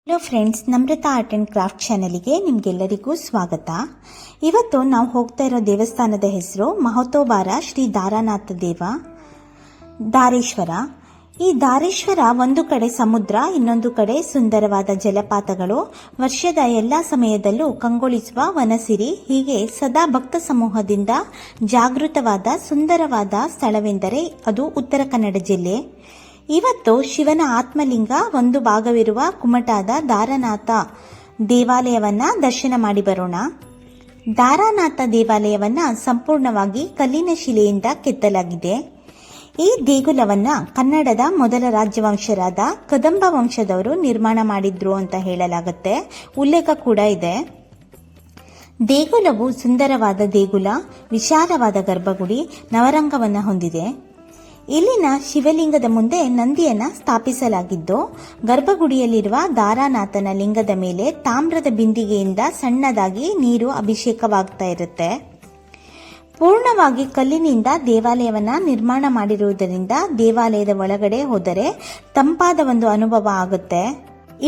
Hello friends, Namrata art and craft ಚಾನಲ್ಗೆ ನಿಮಗೆಲ್ಲರಿಗೂ ಸ್ವಾಗತ. ಇವತ್ತು ನಾವು ಹೋಗ್ತಾ ಇರೋ ದೇವಸ್ಥಾನದ ಹೆಸರು ಮಹತೋಬಾರ ಶ್ರೀ ದಾರಾನಾಥ ದೇವ ದಾರೇಶ್ವರ. ಈ ದಾರೇಶ್ವರ ಒಂದು ಕಡೆ ಸಮುದ್ರ, ಇನ್ನೊಂದು ಕಡೆ ಸುಂದರವಾದ ಜಲಪಾತಗಳು, ವರ್ಷದ ಎಲ್ಲ ಸಮಯದಲ್ಲೂ ಕಂಗೊಳಿಸುವ ವನಸಿರಿ, ಹೀಗೆ ಸದಾ ಭಕ್ತ ಸಮೂಹದಿಂದ ಜಾಗೃತವಾದ ಸುಂದರವಾದ ಸ್ಥಳವೆಂದರೆ ಅದು ಉತ್ತರ ಕನ್ನಡ ಜಿಲ್ಲೆ. ಇವತ್ತು ಶಿವನ ಆತ್ಮಲಿಂಗ ಒಂದು ಭಾಗವಿರುವ ಕುಮಟಾದ ದಾರನಾಥ ದೇವಾಲಯವನ್ನ ದರ್ಶನ ಮಾಡಿ ಬರೋಣ. ದಾರಾನಾಥ ದೇವಾಲಯವನ್ನ ಸಂಪೂರ್ಣವಾಗಿ ಕಲ್ಲಿನ ಶಿಲೆಯಿಂದ ಕೆತ್ತಲಾಗಿದೆ. ಈ ದೇಗುಲವನ್ನ ಕನ್ನಡದ ಮೊದಲ ರಾಜವಂಶರಾದ ಕದಂಬ ವಂಶದವರು ನಿರ್ಮಾಣ ಮಾಡಿದ್ರು ಅಂತ ಹೇಳಲಾಗುತ್ತೆ. ಉಲ್ಲೇಖ ಕೂಡ ಇದೆ. ದೇಗುಲವು ಸುಂದರವಾದ ದೇಗುಲ, ವಿಶಾಲವಾದ ಗರ್ಭಗುಡಿ, ನವರಂಗವನ್ನ ಹೊಂದಿದೆ. ಇಲ್ಲಿನ ಶಿವಲಿಂಗದ ಮುಂದೆ ನಂದಿಯನ್ನ ಸ್ಥಾಪಿಸಲಾಗಿದ್ದು, ಗರ್ಭಗುಡಿಯಲ್ಲಿರುವ ದಾರಾನಾಥನ ಲಿಂಗದ ಮೇಲೆ ತಾಮ್ರದ ಬಿಂದಿಗೆಯಿಂದ ಸಣ್ಣದಾಗಿ ನೀರು ಅಭಿಷೇಕವಾಗ್ತಾ ಇರುತ್ತೆ. ಪೂರ್ಣವಾಗಿ ಕಲ್ಲಿನಿಂದ ದೇವಾಲಯವನ್ನ ನಿರ್ಮಾಣ ಮಾಡಿರುವುದರಿಂದ ದೇವಾಲಯದ ಒಳಗಡೆ ಹೋದರೆ ತಂಪಾದ ಒಂದು ಅನುಭವ ಆಗುತ್ತೆ.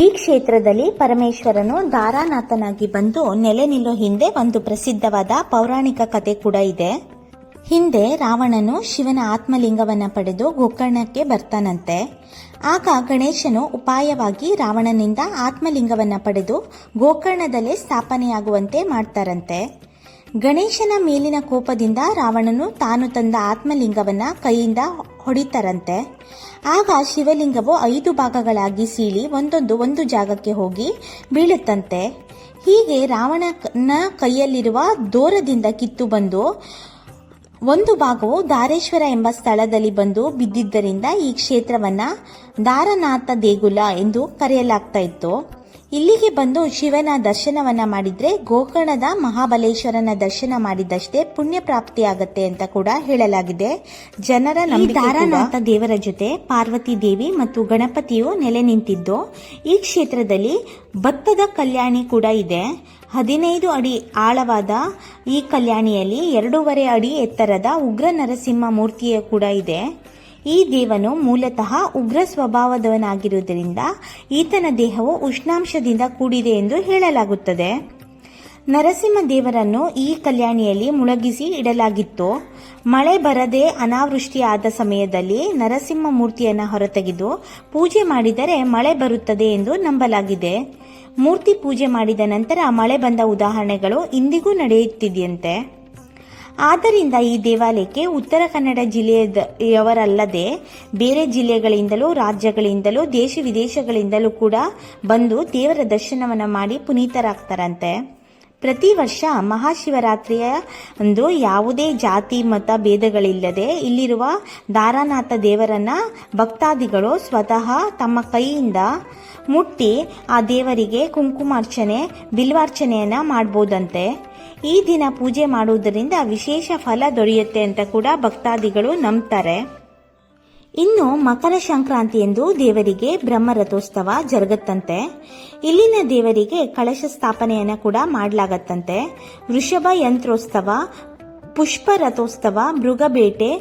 ಈ ಕ್ಷೇತ್ರದಲ್ಲಿ ಪರಮೇಶ್ವರನು ದಾರಾನಾಥನಾಗಿ ಬಂದು ನೆಲೆ ನಿಲ್ಲೋ ಹಿಂದೆ ಒಂದು ಪ್ರಸಿದ್ಧವಾದ ಪೌರಾಣಿಕ ಕಥೆ ಕೂಡ ಇದೆ. ಹಿಂದೆ ರಾವಣನು ಶಿವನ ಆತ್ಮಲಿಂಗವನ್ನ ಪಡೆದು ಗೋಕರ್ಣಕ್ಕೆ ಬರ್ತಾನಂತೆ. ಆಗ ಗಣೇಶನು ಉಪಾಯವಾಗಿ ರಾವಣನಿಂದ ಆತ್ಮಲಿಂಗವನ್ನ ಪಡೆದು ಗೋಕರ್ಣದಲ್ಲೇ ಸ್ಥಾಪನೆಯಾಗುವಂತೆ ಮಾಡ್ತಾರಂತೆ. ಗಣೇಶನ ಮೇಲಿನ ಕೋಪದಿಂದ ರಾವಣನು ತಾನು ತಂದ ಆತ್ಮಲಿಂಗವನ್ನ ಕೈಯಿಂದ ಹೊಡಿತಾರಂತೆ. ಆಗ ಶಿವಲಿಂಗವು 5 ಭಾಗಗಳಾಗಿ ಸೀಳಿ ಒಂದು ಜಾಗಕ್ಕೆ ಹೋಗಿ ಬೀಳುತ್ತಂತೆ. ಹೀಗೆ ರಾವಣನ ಕೈಯಲ್ಲಿರುವ ದೋರದಿಂದ ಕಿತ್ತು ಬಂದು ಒಂದು ಭಾಗವು ದಾರೇಶ್ವರ ಎಂಬ ಸ್ಥಳದಲ್ಲಿ ಬಂದು ಬಿದ್ದಿದ್ದರಿಂದ ಈ ಕ್ಷೇತ್ರವನ್ನ ದಾರನಾಥ ದೇಗುಲ ಎಂದು ಕರೆಯಲಾಗ್ತಾ ಇತ್ತು. ಇಲ್ಲಿಗೆ ಬಂದು ಶಿವನ ದರ್ಶನವನ್ನ ಮಾಡಿದ್ರೆ ಗೋಕರ್ಣದ ಮಹಾಬಲೇಶ್ವರನ ದರ್ಶನ ಮಾಡಿದಷ್ಟೇ ಪುಣ್ಯ ಪ್ರಾಪ್ತಿಯಾಗತ್ತೆ ಅಂತ ಕೂಡ ಹೇಳಲಾಗಿದೆ. ಜನರ ನಂಬಿಕೆ. ದಾರನಾಥ ದೇವರ ಜೊತೆ ಪಾರ್ವತಿ ದೇವಿ ಮತ್ತು ಗಣಪತಿಯು ನೆಲೆ ನಿಂತಿದ್ದು, ಈ ಕ್ಷೇತ್ರದಲ್ಲಿ ಭತ್ತದ ಕಲ್ಯಾಣಿ ಕೂಡ ಇದೆ. 15 ಅಡಿ ಆಳವಾದ ಈ ಕಲ್ಯಾಣಿಯಲ್ಲಿ 2.5 ಅಡಿ ಎತ್ತರದ ಉಗ್ರ ನರಸಿಂಹ ಮೂರ್ತಿಯ ಕೂಡ ಇದೆ. ಈ ದೇವನು ಮೂಲತಃ ಉಗ್ರ ಸ್ವಭಾವದವನಾಗಿರುವುದರಿಂದ ಈತನ ದೇಹವು ಉಷ್ಣಾಂಶದಿಂದ ಕೂಡಿದೆ ಎಂದು ಹೇಳಲಾಗುತ್ತದೆ. ನರಸಿಂಹ ದೇವರನ್ನು ಈ ಕಲ್ಯಾಣಿಯಲ್ಲಿ ಮುಳುಗಿಸಿ ಇಡಲಾಗಿತ್ತು. ಮಳೆ ಬರದೆ ಅನಾವೃಷ್ಟಿ ಆದ ಸಮಯದಲ್ಲಿ ನರಸಿಂಹ ಮೂರ್ತಿಯನ್ನು ಹೊರತೆಗೆದು ಪೂಜೆ ಮಾಡಿದರೆ ಮಳೆ ಬರುತ್ತದೆ ಎಂದು ನಂಬಲಾಗಿದೆ. ಮೂರ್ತಿ ಪೂಜೆ ಮಾಡಿದ ನಂತರ ಮಳೆ ಬಂದ ಉದಾಹರಣೆಗಳು ಇಂದಿಗೂ ನಡೆಯುತ್ತಿದೆಯಂತೆ. ಆದ್ದರಿಂದ ಈ ದೇವಾಲಯಕ್ಕೆ ಉತ್ತರ ಕನ್ನಡ ಜಿಲ್ಲೆಯವರಲ್ಲದೆ ಬೇರೆ ಜಿಲ್ಲೆಗಳಿಂದಲೂ ರಾಜ್ಯಗಳಿಂದಲೂ ದೇಶ ವಿದೇಶಗಳಿಂದಲೂ ಕೂಡ ಬಂದು ದೇವರ ದರ್ಶನವನ್ನ ಮಾಡಿ ಪುನೀತರಾಗ್ತಾರಂತೆ. ಪ್ರತಿ ವರ್ಷ ಮಹಾಶಿವರಾತ್ರಿಯ ಅಂದು ಯಾವುದೇ ಜಾತಿ ಮತ ಭೇದಗಳಿಲ್ಲದೆ ಇಲ್ಲಿರುವ ದಾರಾನಾಥ ದೇವರನ್ನ ಭಕ್ತಾದಿಗಳು ಸ್ವತಃ ತಮ್ಮ ಕೈಯಿಂದ ಮುಟ್ಟಿ ಆ ದೇವರಿಗೆ ಕುಂಕುಮಾರ್ಚನೆ, ಬಿಲ್ವಾರ್ಚನೆಯನ್ನ ಮಾಡಬಹುದಂತೆ. ಈ ದಿನ ಪೂಜೆ ಮಾಡುವುದರಿಂದ ವಿಶೇಷ ಫಲ ದೊರೆಯುತ್ತೆ ಅಂತ ಕೂಡ ಭಕ್ತಾದಿಗಳು ನಂಬ್ತಾರೆ. ಇನ್ನು ಮಕರ ಸಂಕ್ರಾಂತಿ ಎಂದು ದೇವರಿಗೆ ಬ್ರಹ್ಮರಥೋತ್ಸವ ಜರುಗತ್ತಂತೆ. ಇಲ್ಲಿನ ದೇವರಿಗೆ ಕಳಶ ಸ್ಥಾಪನೆಯನ್ನ ಕೂಡ ಮಾಡಲಾಗತ್ತಂತೆ. ವೃಷಭ ಯಂತ್ರೋತ್ಸವ, ಪುಷ್ಪ ರಥೋತ್ಸವ, ಮೃಗಬೇಟೆ,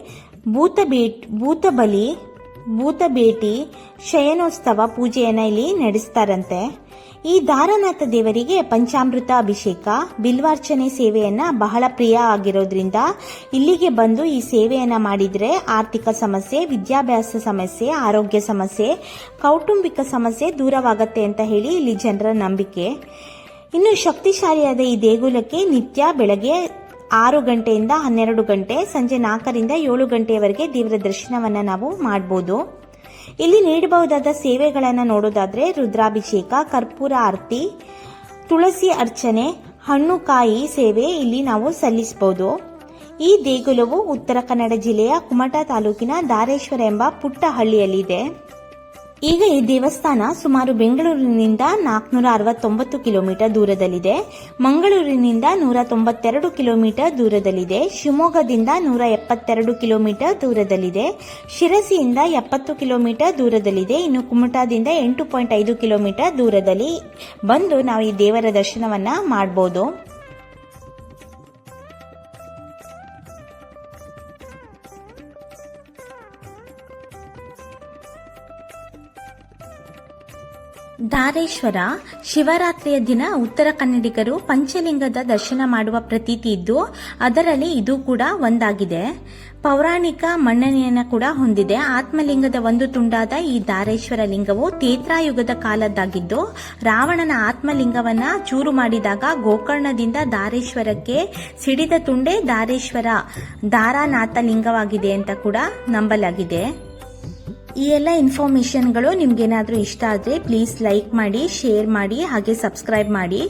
ಭೂತಬೇಟಿ, ಶಯನೋತ್ಸವ ಪೂಜೆಯನ್ನ ಇಲ್ಲಿ ನಡೆಸ್ತಾರಂತೆ. ಈ ದಾರನಾಥ ದೇವರಿಗೆ ಪಂಚಾಮೃತ ಅಭಿಷೇಕ, ಬಿಲ್ವಾರ್ಚನೆ ಸೇವೆಯನ್ನ ಬಹಳ ಪ್ರಿಯ ಆಗಿರೋದ್ರಿಂದ ಇಲ್ಲಿಗೆ ಬಂದು ಈ ಸೇವೆಯನ್ನ ಮಾಡಿದ್ರೆ ಆರ್ಥಿಕ ಸಮಸ್ಯೆ, ವಿದ್ಯಾಭ್ಯಾಸ ಸಮಸ್ಯೆ, ಆರೋಗ್ಯ ಸಮಸ್ಯೆ, ಕೌಟುಂಬಿಕ ಸಮಸ್ಯೆ ದೂರವಾಗತ್ತೆ ಅಂತ ಹೇಳಿ ಇಲ್ಲಿ ಜನರ ನಂಬಿಕೆ. ಇನ್ನು ಶಕ್ತಿಶಾಲಿಯಾದ ಈ ದೇಗುಲಕ್ಕೆ ನಿತ್ಯ ಬೆಳಗ್ಗೆ 6 ಗಂಟೆಯಿಂದ 12 ಗಂಟೆ, ಸಂಜೆ 4ರಿಂದ 7 ಗಂಟೆಯವರೆಗೆ ದೇವರ ದರ್ಶನವನ್ನ ನಾವು ಮಾಡಬಹುದು. ಇಲ್ಲಿ ನೀಡಬಹುದಾದ ಸೇವೆಗಳನ್ನು ನೋಡೋದಾದ್ರೆ ರುದ್ರಾಭಿಷೇಕ, ಕರ್ಪೂರ ಆರತಿ, ತುಳಸಿ ಅರ್ಚನೆ, ಹಣ್ಣು ಕಾಯಿ ಸೇವೆ ಇಲ್ಲಿ ನಾವು ಸಲ್ಲಿಸಬಹುದು. ಈ ದೇಗುಲವು ಉತ್ತರ ಕನ್ನಡ ಜಿಲ್ಲೆಯ ಕುಮಟಾ ತಾಲೂಕಿನ ದಾರೇಶ್ವರ ಎಂಬ ಪುಟ್ಟ ಹಳ್ಳಿಯಲ್ಲಿದೆ. ಈಗ ಈ ದೇವಸ್ಥಾನ ಸುಮಾರು ಬೆಂಗಳೂರಿನಿಂದ 469 ಕಿಲೋಮೀಟರ್ ದೂರದಲ್ಲಿದೆ, ಮಂಗಳೂರಿನಿಂದ 192 ಕಿಲೋಮೀಟರ್ ದೂರದಲ್ಲಿದೆ, ಶಿವಮೊಗ್ಗದಿಂದ 172 ಕಿಲೋಮೀಟರ್ ದೂರದಲ್ಲಿದೆ, ಶಿರಸಿಯಿಂದ 70 ಕಿಲೋಮೀಟರ್ ದೂರದಲ್ಲಿದೆ. ಇನ್ನು ಕುಮಟಾದಿಂದ 8.5 ಕಿಲೋಮೀಟರ್ ದೂರದಲ್ಲಿ ಬಂದು ನಾವು ಈ ದೇವರ ದರ್ಶನವನ್ನ ಮಾಡಬಹುದು. ಧಾರೇಶ್ವರ ಶಿವರಾತ್ರಿಯ ದಿನ ಉತ್ತರ ಕನ್ನಡಿಗರು ಪಂಚಲಿಂಗದ ದರ್ಶನ ಮಾಡುವ ಪ್ರತೀತಿ ಇದ್ದು ಅದರಲ್ಲಿ ಇದು ಕೂಡ ಒಂದಾಗಿದೆ. ಪೌರಾಣಿಕ ಮನ್ನಣೆಯನ್ನು ಕೂಡ ಹೊಂದಿದೆ. ಆತ್ಮಲಿಂಗದ ಒಂದು ತುಂಡಾದ ಈ ಧಾರೇಶ್ವರ ಲಿಂಗವು ತೇತ್ರಾಯುಗದ ಕಾಲದ್ದಾಗಿದ್ದು ರಾವಣನ ಆತ್ಮಲಿಂಗವನ್ನ ಚೂರು ಮಾಡಿದಾಗ ಗೋಕರ್ಣದಿಂದ ಧಾರೇಶ್ವರಕ್ಕೆ ಸಿಡಿದ ತುಂಡೇ ಧಾರೇಶ್ವರ ದಾರಾನಾಥ ಲಿಂಗವಾಗಿದೆ ಅಂತ ಕೂಡ ನಂಬಲಾಗಿದೆ. ಈ ಎಲ್ಲ ಇನ್ಫಾರ್ಮೇಶನ್ಗಳು ನಿಮ್ಗೇನಾದ್ರೂ ಇಷ್ಟ ಆದರೆ ಪ್ಲೀಸ್ ಲೈಕ್ ಮಾಡಿ, ಶೇರ್ ಮಾಡಿ, ಹಾಗೆ ಸಬ್ಸ್ಕ್ರೈಬ್ ಮಾಡಿ.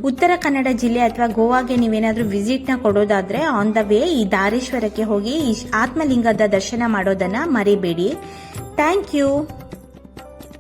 ಉತ್ತರ ಕನ್ನಡ ಜಿಲ್ಲೆ ಅಥವಾ ಗೋವಾಗೆ ನೀವೇನಾದ್ರೂ ವಿಸಿಟ್ನ ಕೊಡೋದಾದ್ರೆ ಆನ್ ದ ವೇ ಈ ಧಾರೇಶ್ವರಕ್ಕೆ ಹೋಗಿ ಈ ಆತ್ಮಲಿಂಗದ ದರ್ಶನ ಮಾಡೋದನ್ನ ಮರಿಬೇಡಿ. Thank you.